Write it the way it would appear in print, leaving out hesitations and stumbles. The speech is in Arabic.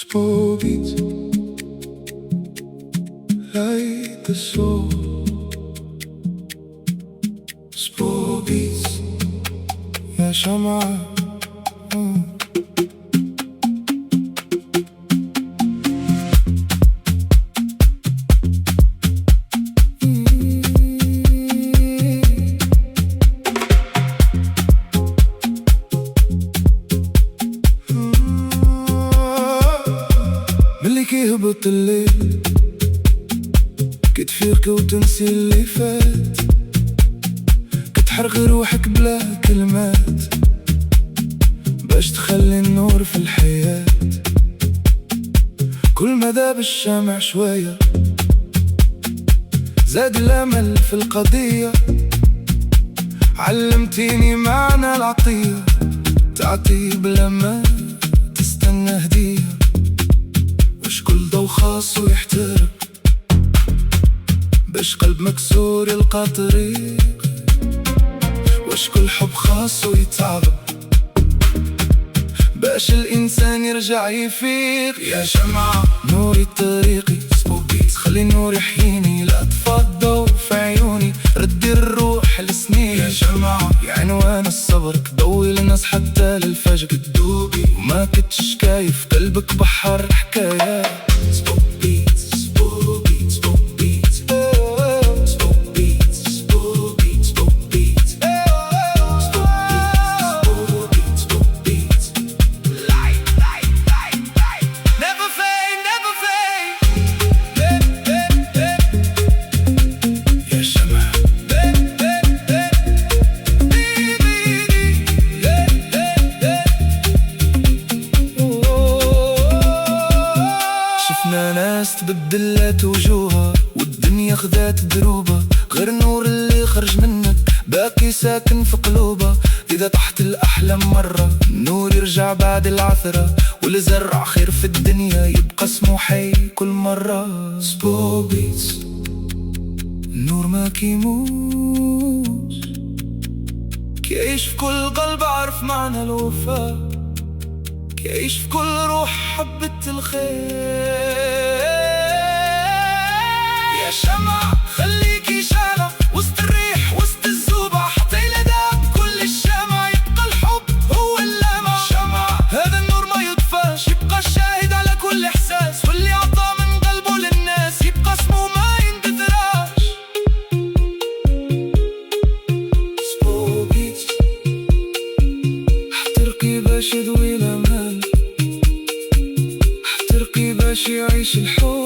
Spoobit light the soul. Spoobit يا شمعة. ملي كيهبط الليل كتفيق وتنسي اللي فات، كتحرق روحك بلا كلمات باش تخلي النور في الحياة. كل ما ذاب الشمع شوية زاد الأمل في القضية. علمتيني معنى العطية، تعطي بلا ما تستنى هدية. باش كل ضو خاصو يحترق، باش قلب مكسور يلقى طريق، واش كل حب خاصو يتعب، باش الإنسان يرجع يفيق. يا شمعة نوري طريقي، سبوبيت خلي النور يحييني. لا طفى الضو في عيوني، ردي الروح لسنين. يا شمعة يا عنوان الصبر، ضوي للناس حتى للفجر. تدوبي وما كنتش كايف، قلبك بحر حكايات. سبوبيت سبوبيت سبوبيت سبوبيت سبوبيت سبوبيت سبوبيت سبوبيت. Never fade, never fade. يا شمعة شفنا ناس تبدلت وجوها، والدنيا خذات دروبة. غير النور اللي خرج منك باقي ساكن في قلوبها. إذا طحت الأحلام مرة النور يرجع بعد العثرة، واللي زرع خير في الدنيا يبقى اسمه حي كل مرة. سبوبيت النور ما كيموت، كيعيش في كل قلب عارف معنى الوفاء، كيعيش في كل روح حبت الخير. يا شمعة خليكي شالة وسط الريح وسط الزوبة، حتى يلدى كل الشمع يبقى الحب هو اللمع. شمعة هذا النور ما يطفاش، يبقى الشاهد على كل إحساس، واللي عطى من قلبه للناس يبقى اسمه ما يندثراش. سبوبيت احترقي باش يضوي الأمل، احترقي باش يعيش الحب.